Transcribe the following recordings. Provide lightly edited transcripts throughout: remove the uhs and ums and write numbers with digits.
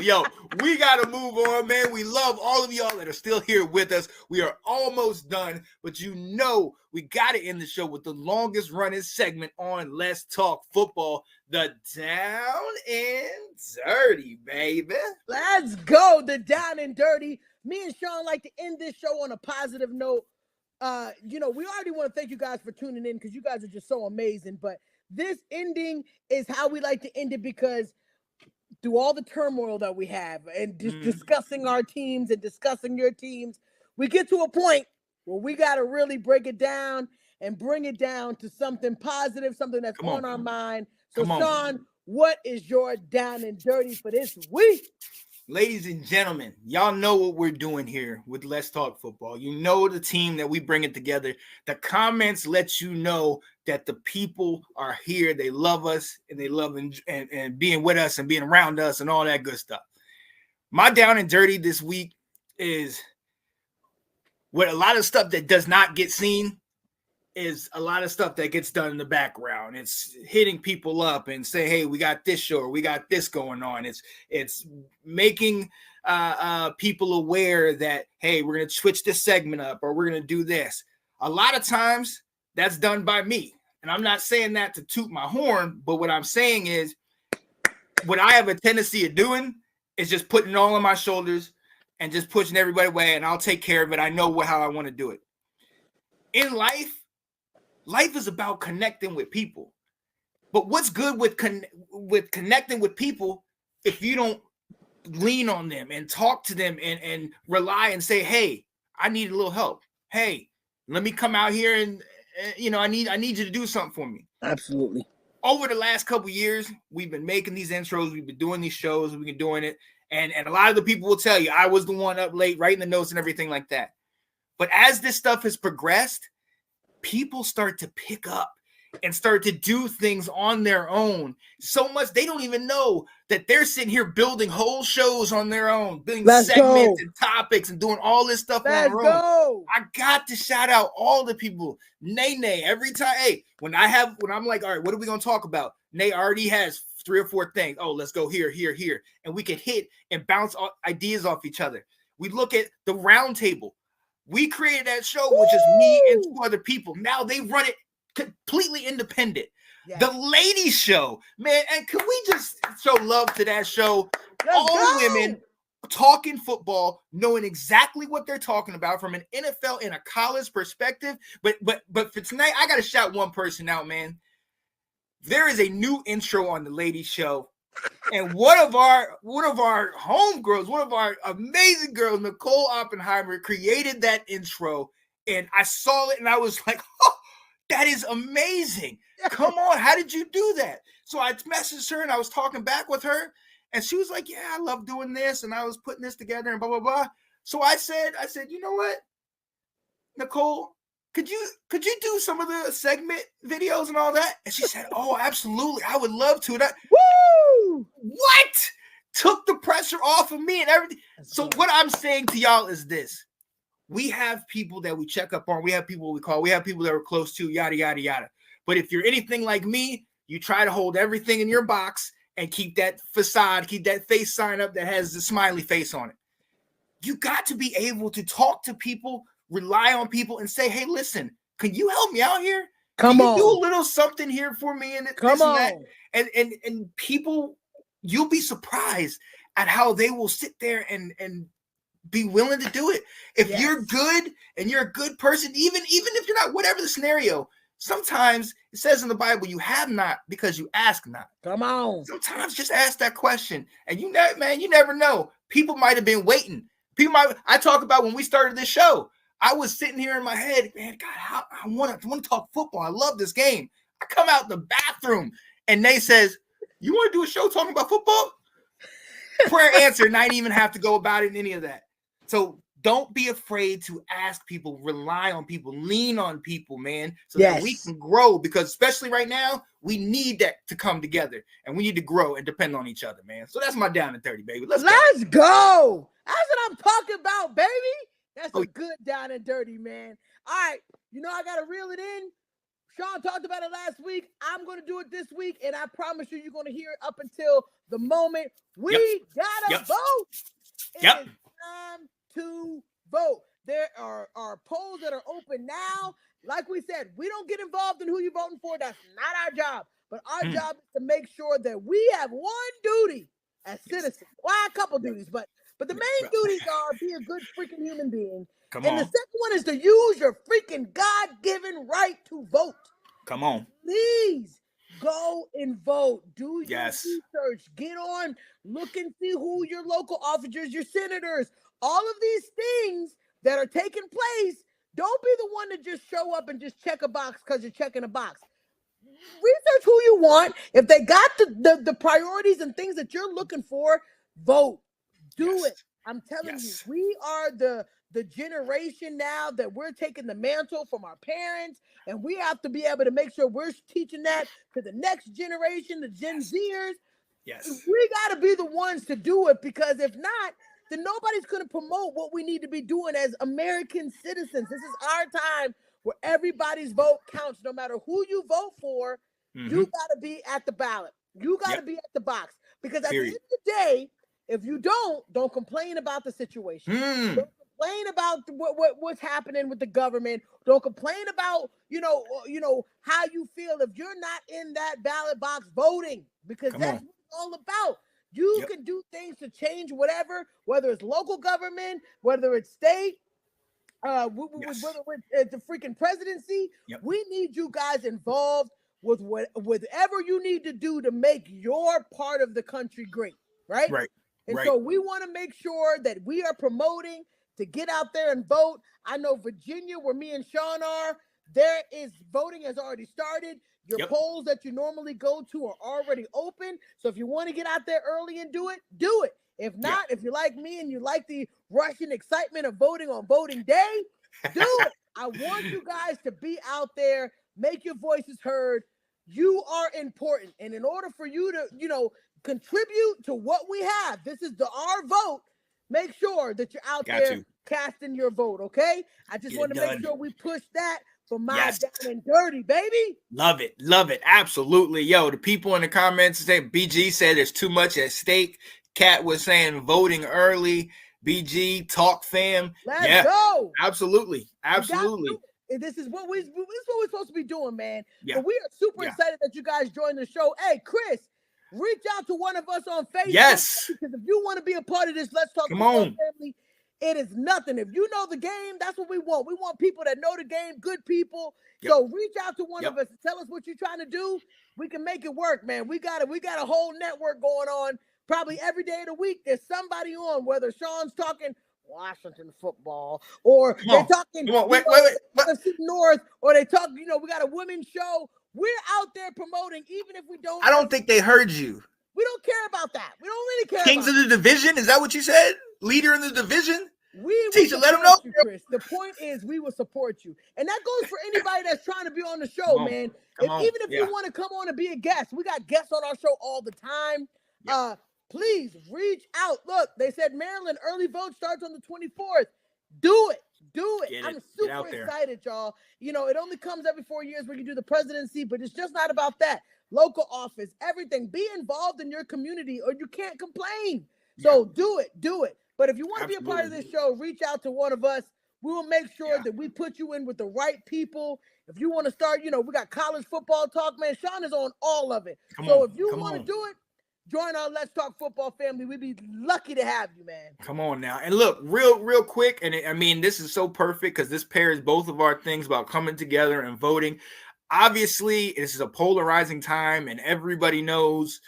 Yo, we got to move on, man. We love all of y'all that are still here with us. We are almost done, but we got to end the show with the longest running segment on Let's Talk Football, the Down and Dirty, baby. Let's go, the Down and Dirty. Me and Sean like to end this show on a positive note. We already want to thank you guys for tuning in because you guys are just so amazing. But this ending is how we like to end it because through all the turmoil that we have and just discussing our teams and discussing your teams, we get to a point where we got to really break it down and bring it down to something positive, something that's on our mind. So, Sean, what is your Down and Dirty for this week? Ladies and gentlemen, y'all know what we're doing here with Let's Talk Football. You know the team that we bring it together. The comments let you know that the people are here. They love us, and they love and being with us and being around us and all that good stuff. My Down and Dirty this week is with a lot of stuff that does not get seen is a lot of stuff that gets done in the background. It's hitting people up and say, hey, we got this show or we got this going on. It's making people aware that, hey, we're going to switch this segment up or we're going to do this. A lot of times that's done by me. And I'm not saying that to toot my horn, but what I'm saying is what I have a tendency of doing is just putting it all on my shoulders and just pushing everybody away, and I'll take care of it. I know how I want to do it. In life is about connecting with people. But what's good with connecting with people if you don't lean on them and talk to them and rely and say, hey, I need a little help. Hey, let me come out here and I need you to do something for me. Absolutely. Over the last couple of years, we've been making these intros. We've been doing these shows. We've been doing it. And a lot of the people will tell you, I was the one up late writing the notes and everything like that. But as this stuff has progressed, people start to pick up and start to do things on their own so much they don't even know that they're sitting here building whole shows on their own, building segments and topics and doing all this stuff on their own. I got to shout out all the people. Nay, every time, hey, when I'm like, all right, what are we going to talk about? Nay already has 3 or 4 things. Oh, let's go here. And we can hit and bounce ideas off each other. We look at the round table. We created that show, which is me and 2 other people. Now they run it completely independent. Yes. The Ladies Show, man, and can we just show love to that show? All women talking football, knowing exactly what they're talking about from an NFL and a college perspective. But for tonight, I got to shout one person out, man. There is a new intro on the Ladies Show. And one of our homegirls, one of our amazing girls, Nicole Oppenheimer, created that intro. And I saw it and I was like, oh, that is amazing. Come on, how did you do that? So I messaged her and I was talking back with her. And she was like, yeah, I love doing this. And I was putting this together and blah, blah, blah. So I said, you know what, Nicole, could you do some of the segment videos and all that? And she said, oh, absolutely. I would love to. Woo! What? Took the pressure off of me and everything. So what I'm saying to y'all is this. We have people that we check up on. We have people we call. We have people that we're close to, yada, yada, yada. But if you're anything like me, you try to hold everything in your box and keep that facade, keep that face sign up that has the smiley face on it. You got to be able to talk to people, rely on people, and say, hey, listen, can you help me out here? Can you do a little something here for me? And come on. That? And people, you'll be surprised at how they will sit there and be willing to do it. If you're good and you're a good person, even if you're not, whatever the scenario, sometimes it says in the Bible, you have not because you ask not. Come on. Sometimes just ask that question. And you never know. People might have been waiting. I talk about when we started this show, I was sitting here in my head, man, God, I want to talk football. I love this game. I come out the bathroom and Nate says, you want to do a show talking about football? Prayer answer, not even have to go about it in any of that. So don't be afraid to ask people, rely on people, lean on people, man, so that we can grow, because especially right now, we need that to come together and we need to grow and depend on each other, man. So that's my Down and Dirty, baby. Let's go. That's what I'm talking about, baby. That's a good Down and Dirty, man. All right. I got to reel it in. Sean talked about it last week. I'm going to do it this week, and I promise you, you're going to hear it up until the moment we gotta vote. It is time to vote. There are polls that are open now. Like we said, we don't get involved in who you're voting for. That's not our job. But our job is to make sure that we have one duty as citizens. Well, a couple duties, but the main duties are be a good freaking human being. Come and on. the second one is to use your freaking God-given right to vote. Come on. Please go and vote. Do your Yes. research. Get on. Look and see who your local officers, your senators, all of these things that are taking place. Don't be the one to just show up and just check a box because you're checking a box. Research who you want. If they got the priorities and things that you're looking for, vote. Do it. I'm telling you, we are the generation now that we're taking the mantle from our parents, and we have to be able to make sure we're teaching that to the next generation, the Gen Zers. Yes. We got to be the ones to do it, because if not, then nobody's going to promote what we need to be doing as American citizens. This is our time where everybody's vote counts. No matter who you vote for, you got to be at the ballot. You got to be at the box, because at the end of the day, if you don't complain about the situation. Don't complain about what's happening with the government. Don't complain about, how you feel if you're not in that ballot box voting, because that's what it's all about. You can do things to change whatever, whether it's local government, whether it's state, whether it's the freaking presidency. We need you guys involved with whatever you need to do to make your part of the country great, right? Right. And so we want to make sure that we are promoting to get out there and vote. I know Virginia, where me and Sean are, voting has already started. Your polls that you normally go to are already open. So if you want to get out there early and do it, do it. If not, if you're like me and you like the Russian excitement of voting on voting day, do it. I want you guys to be out there, make your voices heard. You are important. And in order for you to, contribute to what we have, this is our vote. Make sure that you're out there casting your vote, okay? I just want to make sure we push that for my down and dirty, baby. Love it. Love it. Absolutely. Yo, the people in the comments say BG said there's too much at stake. Kat was saying voting early. BG, talk fam. Let's go. Absolutely. Absolutely. This is what we're supposed to be doing, man. Yeah. But we are super excited that you guys joined the show. Hey, Chris, reach out to one of us on Facebook. Yes. Because if you want to be a part of this, Let's Talk Football Family. It is nothing. If you know the game, that's what we want. We want people that know the game, good people. So reach out to one of us and tell us what you're trying to do. We can make it work, man. We got a whole network going on. Probably every day of the week, there's somebody on, whether Sean's talking Washington football, or they're talking wait. North, or they talk, we got a women's show. We're out there promoting, even if we don't. I don't think they heard you. We don't care about that. We don't really care. Kings of the division? Is that what you said? Leader in the division? Teacher, let them know. Chris. The point is, we will support you, and that goes for anybody that's trying to be on the show, man. Even if you want to come on and be a guest, we got guests on our show all the time. Please reach out. Look, they said Maryland early vote starts on the 24th. Do it. I'm super excited, y'all. It only comes every 4 years where you do the presidency, but it's just not about that. Local office, everything. Be involved in your community, or you can't complain. So do it. But if you want to be a part of this show, reach out to one of us. We will make sure that we put you in with the right people. If you want to start, we got college football talk, man. Sean is on all of it. If you want to do it, join our Let's Talk Football family. We'd be lucky to have you, man. Come on now. And look, real quick, and this is so perfect because this pairs both of our things about coming together and voting. Obviously, this is a polarizing time, and everybody knows,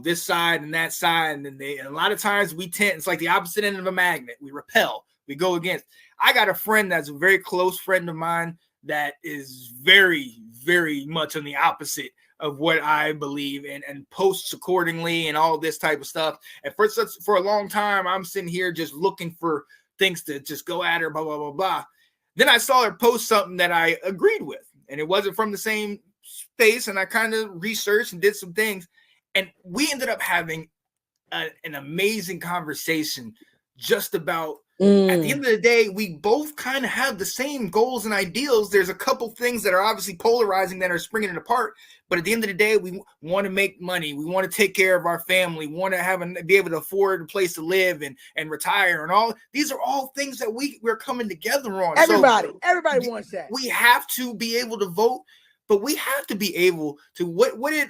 this side and that side. And a lot of times it's like the opposite end of a magnet. We repel, we go against. I got a friend that's a very close friend of mine that is very, very much on the opposite of what I believe and posts accordingly and all this type of stuff. And for a long time, I'm sitting here just looking for things to just go at her, blah, blah, blah, blah. Then I saw her post something that I agreed with, and it wasn't from the same space. And I kind of researched and did some things, and we ended up having an amazing conversation just about At the end of the day, we both kind of have the same goals and ideals. There's a couple things that are obviously polarizing that are springing it apart. But at the end of the day, we want to make money. We want to take care of our family. We want to be able to afford a place to live and retire and all. These are all things that we're coming together on. Everybody wants that. We have to be able to vote, but we have to be able to. What did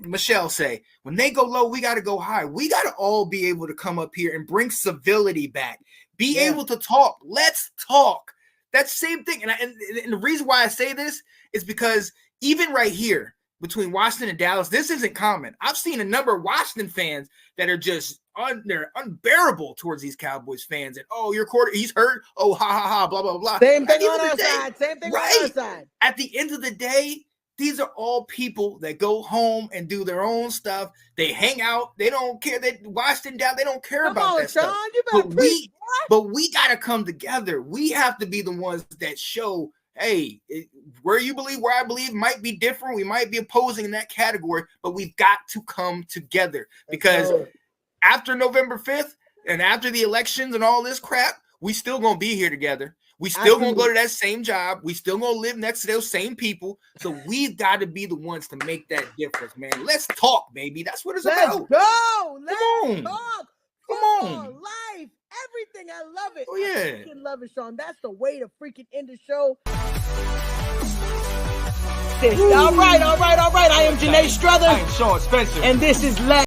Michelle say? When they go low, we got to go high. We got to all be able to come up here and bring civility back. Be able to talk. Let's talk. That same thing. And the reason why I say this is because even right here between Washington and Dallas, this isn't common. I've seen a number of Washington fans that are just they're unbearable towards these Cowboys fans. And your quarter, he's hurt. Oh, ha ha ha, blah blah blah. Same thing on our side. Same thing on our side. At the end of the day, these are all people that go home and do their own stuff. They hang out. They don't care. They Washington down. They don't care about that stuff. But we got to come together. We have to be the ones that show, hey, where I believe might be different. We might be opposing in that category, but we've got to come together because after November 5th and after the elections and all this crap, we still going to be here together. We still going to go to that same job. We still going to live next to those same people. So we've got to be the ones to make that difference, man. Let's talk, baby. That's what it's about. Let's go. Let's talk. Come on. Life. Everything. I love it. Oh, yeah. I freaking love it, Sean. That's the way to freaking end the show. All right. I am Janae Struthers. I am Sean Spencer. And this is Let